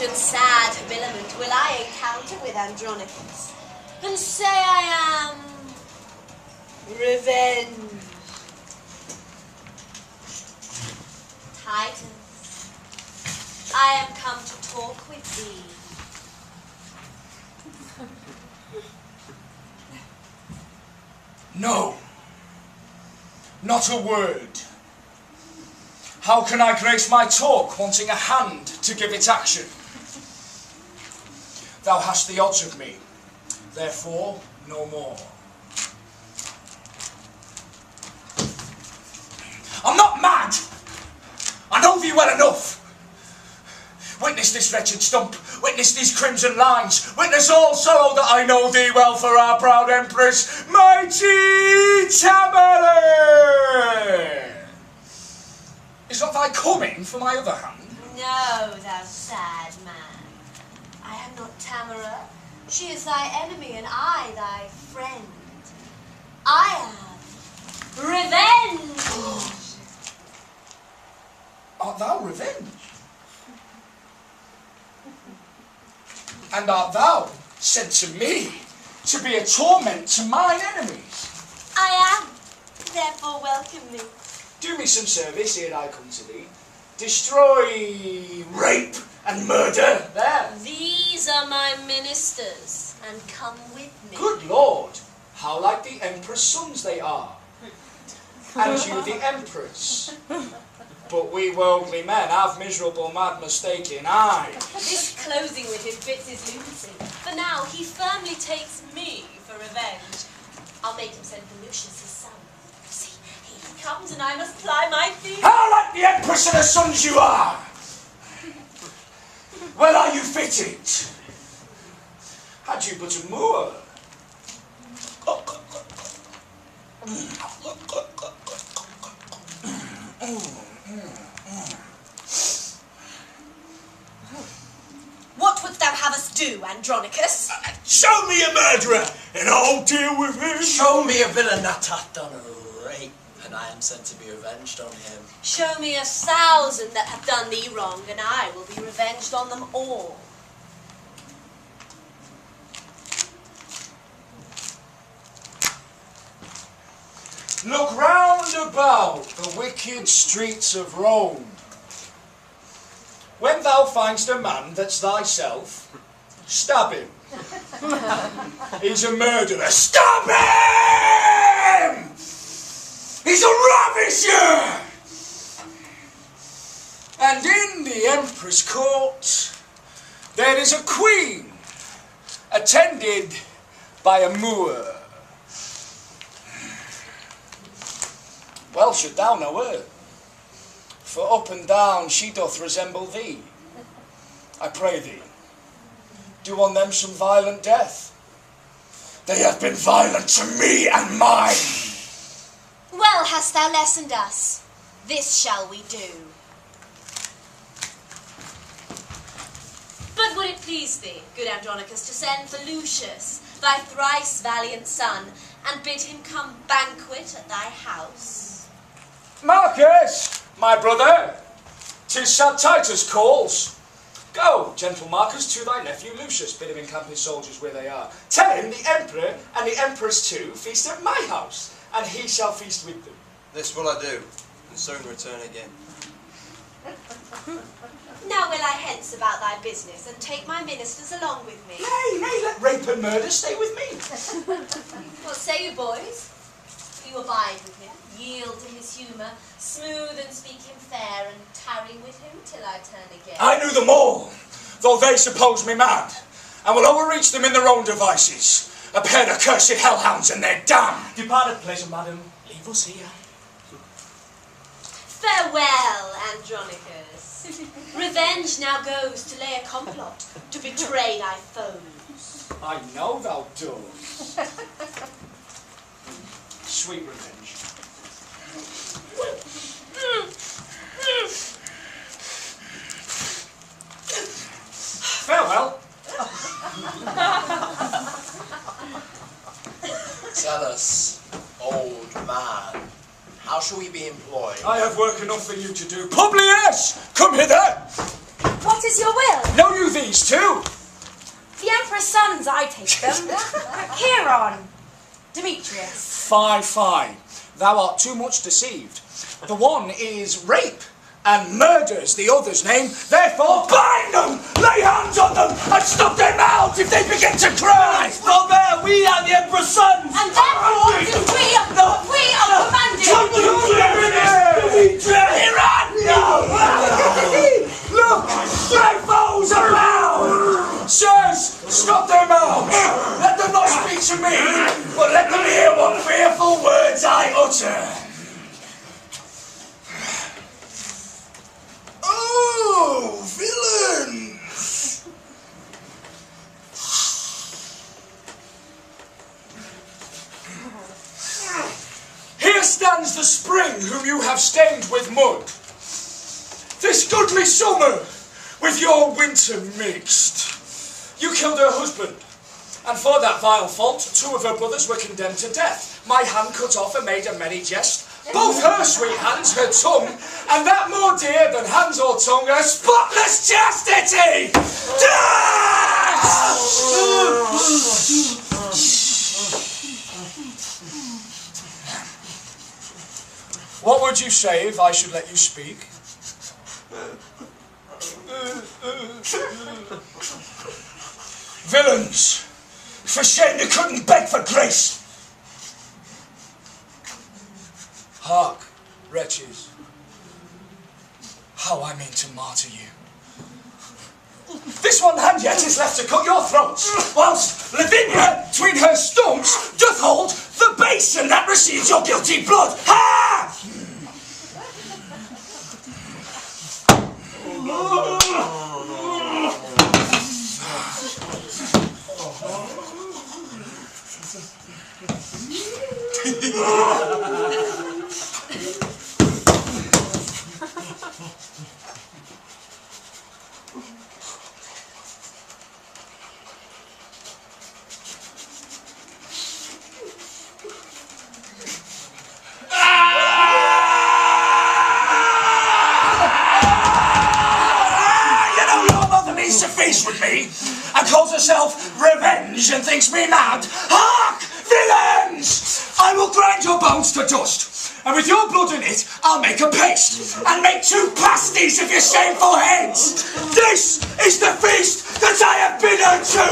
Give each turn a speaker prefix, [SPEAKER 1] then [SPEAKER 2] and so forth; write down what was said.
[SPEAKER 1] strange and sad habiliment will I encounter with Andronicus, and say I am revenge. Titus, I am come to talk with thee.
[SPEAKER 2] No, not a word. How can I grace my talk, wanting a hand to give it action? Thou hast the odds of me, therefore no more. I'm not mad! I know thee well enough. Witness this wretched stump, witness these crimson lines, witness also that I know thee well for our proud empress, mighty Tamara! Is not thy coming for my other hand?
[SPEAKER 1] No, thou sad man. I am not Tamara. She is thy enemy, and I thy friend. I am revenge!
[SPEAKER 2] Art thou revenge? And art thou sent to me to be a torment to mine enemies?
[SPEAKER 1] I am. Therefore welcome me.
[SPEAKER 2] Do me some service ere I come to thee. Destroy, rape, and murder there.
[SPEAKER 1] These are my ministers, and come with me.
[SPEAKER 2] Good Lord, how like the Emperor's sons they are. And you the Empress. But we worldly men have miserable mad mistake in eye.
[SPEAKER 1] This closing with him fits his lunacy. For now, he firmly takes me for revenge. I'll make him send for Lucius, his son. See, he comes and I must ply my feet.
[SPEAKER 2] How like the Empress and her sons you are! Well are you fitted? Had you but a moor.
[SPEAKER 1] What wouldst thou have us do, Andronicus?
[SPEAKER 3] Show me a murderer, and I'll deal with him.
[SPEAKER 4] Show me a villain that hath done a rape, and I am sent to be revenged on him.
[SPEAKER 1] Show me 1,000 that have done thee wrong, and I will be revenged on them all.
[SPEAKER 2] Look round about the wicked streets of Rome. When thou find'st a man that's thyself, stab him. He's a murderer. Stab him! He's a ravisher! And in the Emperor's court, there is a queen, attended by a Moor. Well should thou know her, for up and down she doth resemble thee. I pray thee, do on them some violent death. They have been violent to me and mine.
[SPEAKER 1] Well hast thou lessoned us. This shall we do. But would it please thee, good Andronicus, to send for Lucius, thy thrice valiant son, and bid him come banquet at thy house?
[SPEAKER 2] Marcus, my brother, 'tis sad Titus calls. Go, gentle Marcus, to thy nephew Lucius, bid him encamp his soldiers where they are. Tell him the Emperor and the Empress too feast at my house, and he shall feast with them.
[SPEAKER 5] This will I do, and soon return again.
[SPEAKER 1] Now will I hence about thy business, and take my ministers along with me.
[SPEAKER 2] Nay, let rape and murder stay with me.
[SPEAKER 1] What say you, boys? You abide with him, yield to his humour, smooth and speak him fair, and tarry with him till I turn again.
[SPEAKER 2] I knew them all, though they suppose me mad, and will overreach them in their own devices. A pair of cursed hellhounds and their damn.
[SPEAKER 4] Depart at pleasure, madam. Leave us here.
[SPEAKER 1] Farewell, Andronicus. Revenge now goes to lay a complot, to betray thy foes.
[SPEAKER 2] I know thou dost. Sweet revenge. Farewell.
[SPEAKER 4] Tell us, old man, how shall we be employed?
[SPEAKER 2] I have work enough for you to do. Publius, come hither.
[SPEAKER 6] What is your will?
[SPEAKER 2] Know you these two?
[SPEAKER 6] The Emperor's sons, I take them. Chiron, Demetrius.
[SPEAKER 2] Fie. Thou art too much deceived. The one is rape and murders the other's name. Therefore, bind them, lay hands on them, and stop their mouths if they begin to cry.
[SPEAKER 3] Stop there! We are the Emperor's sons!
[SPEAKER 6] And therefore, do we are commanded.
[SPEAKER 2] Look, my foes are around. Sirs, stop their mouths. Let them not speak to me, but let them hear what fearful words I utter.
[SPEAKER 3] Oh, villain!
[SPEAKER 2] Here stands the spring whom you have stained with mud. This goodly summer with your winter mixed. You killed her husband, and for that vile fault 2 of her brothers were condemned to death. My hand cut off and made a merry jest. Both her sweet hands, her tongue, and that more dear than hands or tongue, her spotless chastity! What would you say if I should let you speak? Villains! For shame you couldn't beg for grace! Hark, wretches, how I mean to martyr you. This one hand yet is left to cut your throats, whilst Lavinia, between her stumps, doth hold the basin that receives your guilty blood. Ha! To face with me and calls herself Revenge and thinks me mad. Hark, villains! I will grind your bones to dust, and with your blood in it, I'll make a paste and make 2 pasties of your shameful heads. This is the feast that I have been unto.